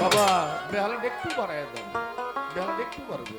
বাবা বেহালাটা একটু বাড়ায় দেন, বেহালাটা একটু বাড়বে।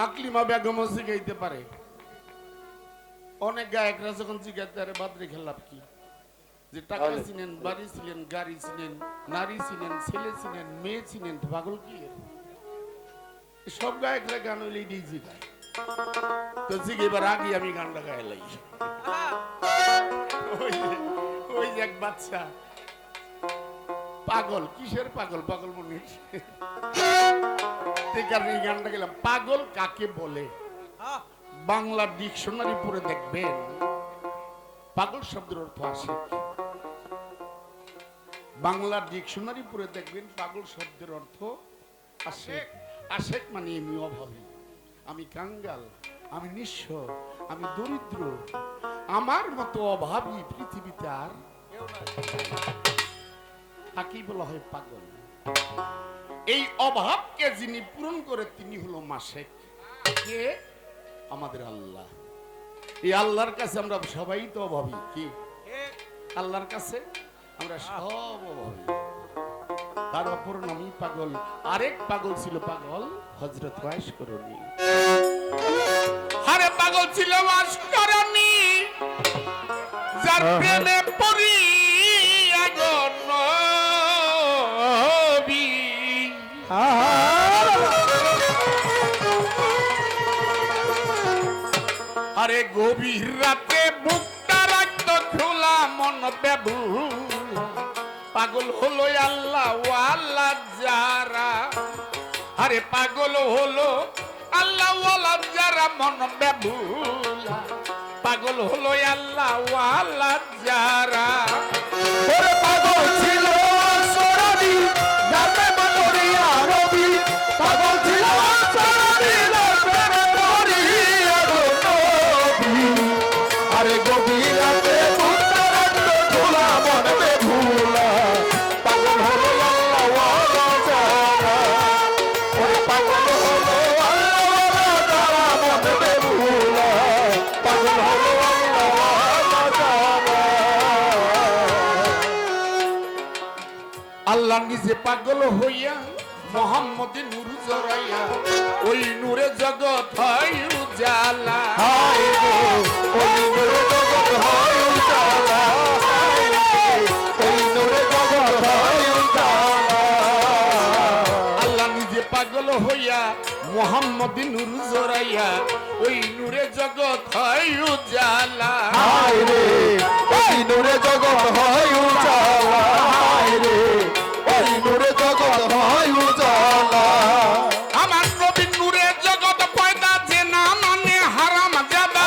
আকলিমা বেগম গাইতে পারে, অনেক গায়করা যখন জিজ্ঞাসা আরে বাদরে খেলাপ কি, যে টাকা চিনেন, বাড়ি ছিলেন, গাড়ি চিনেন, নারী চিনেন, ছেলে চিনেন, মেয়ে চিনেন, পাগল কি? সব গায়করা গান হইলে ডিজি গায়, তো জিগেবার আগে আমি গানটা গাইলাই। ওই যে এক বাচ্চা পাগল, কিসের পাগল? পাগল মনে কারণে এই গানটা গেলাম। পাগল কাকে বলে? বাংলা ডিকশনারি পড়ে দেখবেন পাগল শব্দের অর্থ আশিক। বাংলা ডিকশনারি পড়ে দেখবেন পাগল শব্দের অর্থ আশিক। আশিক মানে আমি অভাবী, আমি কাঙ্গাল, আমি নিঃস্ব, আমি দরিদ্র, আমার মতো অভাবী পৃথিবীতে আর তাকেই বলা হয় পাগল। এই অভাবকে যিনি পূরণ করে তিনি হলো মাসেক। কে? আমাদের আল্লাহ। এই আল্লাহর কাছে আমরা সবাই তো অভাবী। কি আল্লাহর কাছে আমরা সব অভাবী। তার অপর নামই পাগল। আরেক পাগল ছিল পাগল হযরত ওয়াইস করণী। আরে পাগল ছিল ওয়াইস করণী, যার প্রেমে পড়ি আগন নবী। আরে গভীর রাতে বুকটা রাখত খোলা, মন বেবুল পাগল হলো আল্লাহ ওয়ালা যারা। আরে পাগল হলো আল্লাহ ওয়ালা যারা, মন বেবুলা পাগল হলো আল্লাহ ওয়ালা যারা। ওরে পাগল ছিল সরাদি যাতে মরিয়া রবি, পাগল ছিল সরাদি যাতে মরিয়া রবি। আরে গভীর রাতে বুকটা রাখত খোলা, মন বেবুলা পাগল হলো আল্লাহ ওয়ালা যারা। ওরে পাগল হলো আল্লাহ ওয়ালা যারা, মন বেবুলা পাগল হলো আল্লাহ ওয়ালা যারা। আল্লাহ নিজে পাগল হইয়া মোহাম্মদ নূর জড়াইয়া, ওই নূরে জগৎ হয় উজালা। হায় গো ওই নূরে জগৎ হয় উজালা, হায় রে ওই নূরে জগৎ হয় উজালা। আল্লাহ নিজে পাগল হইয়া মোহাম্মদ নূর জড়াইয়া, ওই নূরে জগৎ হয় উজালা। হায় রে ওই নূরে জগৎ হয় উজালা, হায় রে ওই নূরে জগৎ হয় উজালা। আমার নবী নূরে জগৎ পয়দা, যে না মানে হারাম জাদা।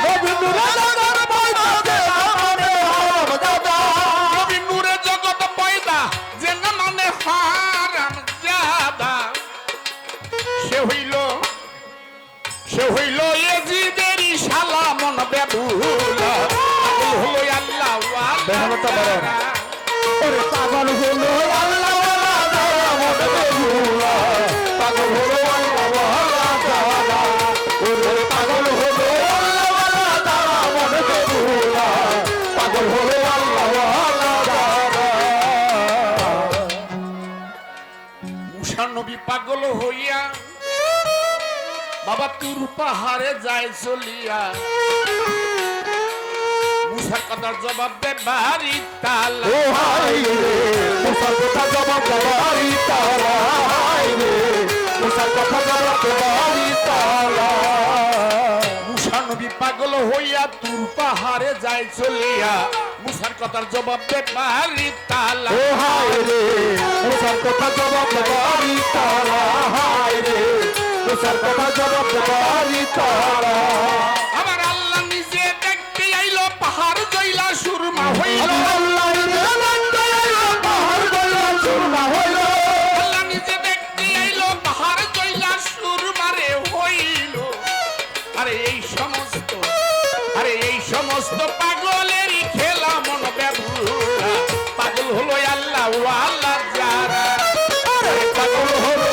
নবী নূরে জগৎ পয়দা, যে না মানে হারাম জাদা। নবী নূরে জগৎ পয়দা, যে না মানে হারাম জাদা। সে হইল এজিদেরই শালা, মন বেবুলা পাগল হলো আল্লাহ ওয়ালা। ওরে পাগল হলো আল্লাহ ওয়ালা যারা, মন বেবুলা পাগল হলো আল্লাহ ওয়ালা যারা। ওরে পাগল হলো আল্লাহ ওয়ালা যারা, মন বেবুলা পাগল হলো আল্লাহ ওয়ালা যারা। মুসা নবী পাগল হইয়া বাবা তুর পাহাড়ে যায় চলিয়া, মুসার কথার জবাব দে বাড়ি তালা। ও হায় রে মুসার কথা জবাব দেওয়ারি তালা, হায় রে মুসার কথা জবাব দেওয়ারি তালা। মুসা নবী পাগল হইয়া তুর পাহাড়ে যায় চলিয়া, মুসার কথার জবাব দে বাড়ি তালা। ও হায় রে মুসার কথা জবাব দেওয়ারি তালা, হায় রে মুসার কথা জবাব দেওয়ারি তালা। আমার আল্লাহ নিজে দেখতে আইলো, পাহাড় জইলা সুরমা হইল। আল্লাহ রে দেখতে আইলো, পাহাড় জইলা সুরমা হইল। আল্লাহ নিজে দেখতে আইলো, পাহাড় জইলা সুরমা রে হইল। আরে এই সমস্ত পাগলেরই খেলা, মন বেবুলা পাগল হলো আল্লাহ ওয়ালা যারা। আরে পাগল হলো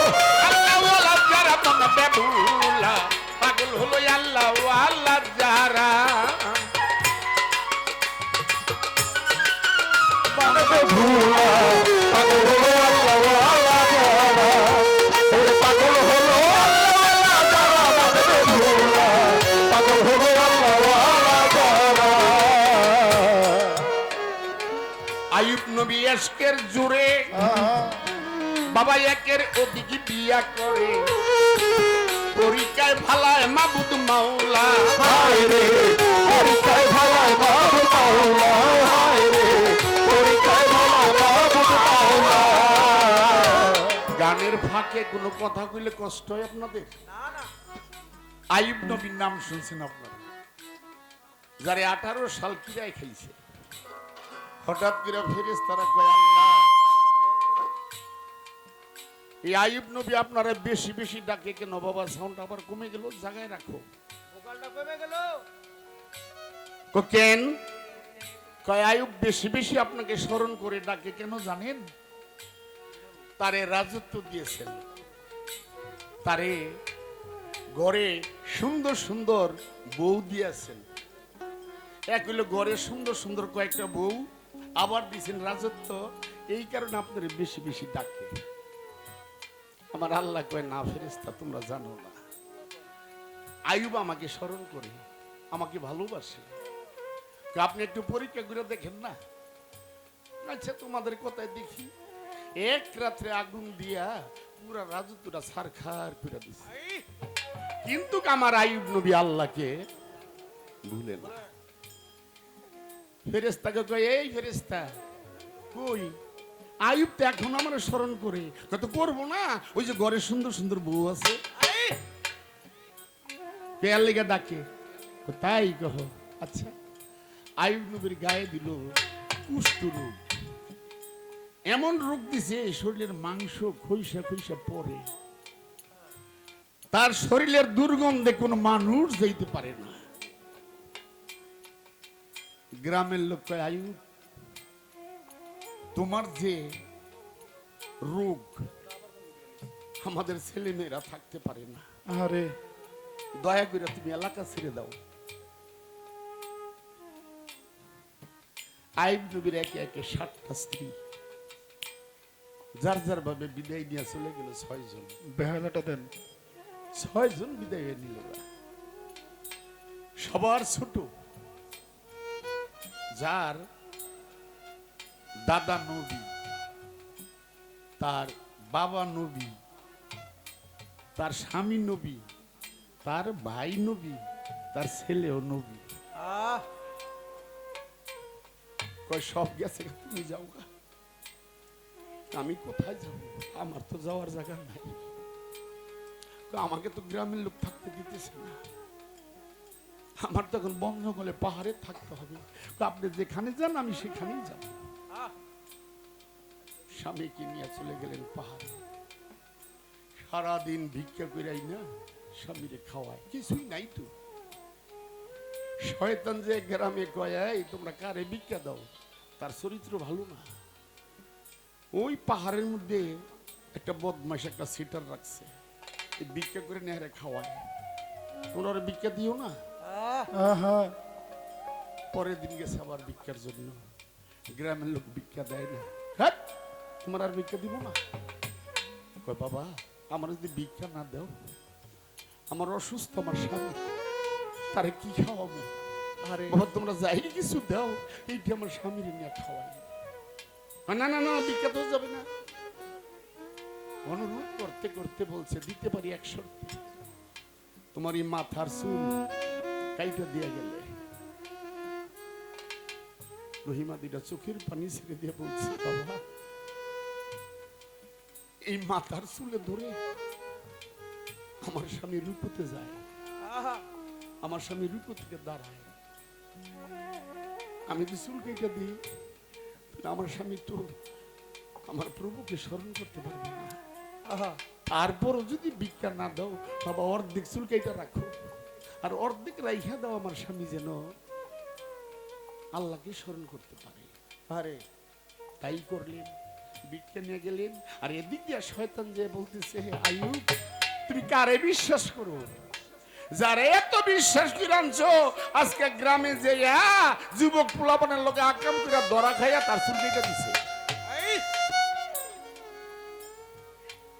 আল্লাহ ওয়ালা যারা, মন বেবুলা পাগল হলো আল্লাহ ওয়ালা দেবে ভুলা পাগল হলো আল্লাহওয়ালা যারা ওরে পাগল হলো আল্লাহওয়ালা যারা দেবে ভুলা পাগল হলো আল্লাহওয়ালা যারা আইয়ুব নবী এশকের জোরে বাবা একের ওদিকে বিয়া করে পরীক্ষায় ভালায় মাবুদ মাওলা হায় রে পরীক্ষায় ভালায় মাবুদ মাওলা হায় রে পরীক্ষায় ভালায় মাবুদ মাওলা গানের ফাঁকে কোনো কথা কইলে কষ্ট হয় আপনাদের? আইয়ুব নবীর নাম শুনছেন আপনারা, যারে 18 সাল কিরায় খাইছে। হঠাৎ করে ফেরেশতারা কয় আল্লাহ এই আইয়ুব নবী আপনারা বেশি বেশি ডাকে কেন বাবা? সাউন্ড আবার কমে গেল, জায়গায় রাখো। কেন? কয় আইয়ুব বেশি বেশি আপনাকে স্মরণ করে ডাকে কেন জানেন? তারে রাজত্ব দিয়েছেন, তারে ঘরে সুন্দর সুন্দর বউ দিয়েছেন। এক হইলো ঘরে সুন্দর সুন্দর কয়েকটা বউ, আবার দিয়েছেন রাজত্ব, এই কারণে আপনার বেশি বেশি ডাকে। আমার আল্লাহ কয় না ফেরেশতা তোমরা জানো না, আইয়ুব আমাকে স্মরণ করে, আমাকে ভালোবাসে। আপনি একটু পরীক্ষা করে দেখেন না। আচ্ছা তোমাদের কথায় দেখি, এক রাত্রে আগুন দিয়া পুরা রাজত্বটা ছারখার করে দিছে, কিন্তু আমার আইয়ুব নবী আল্লাহকে ভুলে না। ফেরেশতাকে কয় এই ফেরেশতা কই আইয়ুব তো এখন আমার স্মরণ করে, কত করবো না, ওই যে ঘরে সুন্দর সুন্দর বউ আছে পেয়ার লেগে ডাকে। তাই কহ? আচ্ছা আইয়ুব নবীর গায়ে দিল কুষ্ঠ রোগ, এমন রোগ দিছে শরীরের মাংস খইসা খইসা পড়ে, তার শরীরের দুর্গন্ধে কোনো মানুষ যাইতে পারে না। গ্রামের লোক কয় আইয়ুব তোমার যে রোগ, আমাদের ছেলে মেয়েরা থাকতে পারে না, আরে দয়া করে তুমি এলাকা ছেড়ে দাও। আইয়ুব নবীর একে একে 7টা স্ত্রী যার যার ভাবে বিদায় নিয়ে চলে গেল। 6 জন, বেহালাটা দেন। 6 জন বিদায় হয়ে নিল। সবার ছোট, যার দাদা নবী, তার বাবা নবী, তার স্বামী নবী, তার ভাই নবী, তার ছেলেও নবী। কয় সব গেছে, তুমি যাও গা। আমি কোথায় যাব? আমার তো যাওয়ার জায়গা নাই। আমাকে তো গ্রামের লোক থাকতে দিতেছে না, আমার তো এখন বন জঙ্গলে পাহাড়ে থাকতে হবে। আপনি যেখানে যান আমি সেখানেই যাব। স্বামীকে নিয়ে চলে গেলেন পাহাড়ে। সারাদিন ভিক্ষা করাই না স্বামীরে খাওয়ায়, কিছুই নাই তো। শয়তান যে গ্রামে কয় এই তোমরা কারে ভিক্ষা দাও, তার চরিত্র ভালো না। ওই পাহাড়ের মধ্যে একটা বদমাশ একটা সিটার রাখছে, ভিক্ষা করে নেহারে খাওয়ায়। তোমরা ওরা ভিক্ষা দিও না। পরের দিন গেছে আবার ভিক্ষার জন্য, গ্রামের লোক ভিক্ষা দেয় না। হ্যাঁ তোমার আর ভিক্ষা দিব না। কয় বাবা আমার যদি ভিক্ষা না দাও, আমার অসুস্থ আমার স্বামী, তারে কি খাওয়াবো? আরে বাবা তোমরা যাই কিছু দাও, এইটা আমার স্বামীর নিয়ে খাওয়াই। না না না ভিক্ষা তো যাবে না। অনুরোধ করতে করতে বলছে দিতে পারি 1 শর্তে, তোমার এই মাথার চুল কাইটা দিয়ে গেলে। রহিমা 2টা চোখের পানি ছেড়ে দিয়ে বলছে বাবা এই মাথার চুলে ধরে আমার স্বামী রূপতে যায়, আমার স্বামী রূপ থেকে দাঁড়ায়। আমি যদি চুল কেটে দিই আমার স্বামী তো আমার প্রভুকে স্মরণ করতে পারবে না। তারপরও যদি ভিক্ষা না দাও বাবা অর্ধেক চুল কেটে রাখো, আর অর্ধেক রাইখা দাও আমার স্বামী যেন আল্লাহকে স্মরণ করতে পারে। আরে তাই করলেন, ভিক্ষা নিয়ে গেলেন। আর এদিক দিয়ে শয়তান যে বলতেছে আইয়ুব তুমি কারে বিশ্বাস করো? যারা এত বিশ্বাস করে আনছো, আজকে গ্রামে যে যুবক পোলাপানের লোকে আক্রমণ করে ধরা খাইয়া তার চুল কেটে দিছে।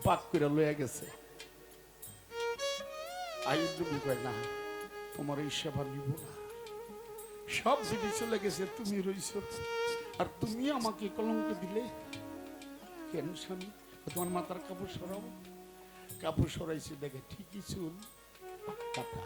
পাক করে লয়ে গেছে। আইয়ুব কয় না, তোমার এই সেবা নিব না, সব যেটি চলে গেছে, তুমি রইছো, আর তুমি আমাকে কলঙ্ক দিলে কেন স্বামী? তোমার মাথার কাপড় সরাবো। কাপড় সরাইছে, দেখে ঠিকই চুল কাটা।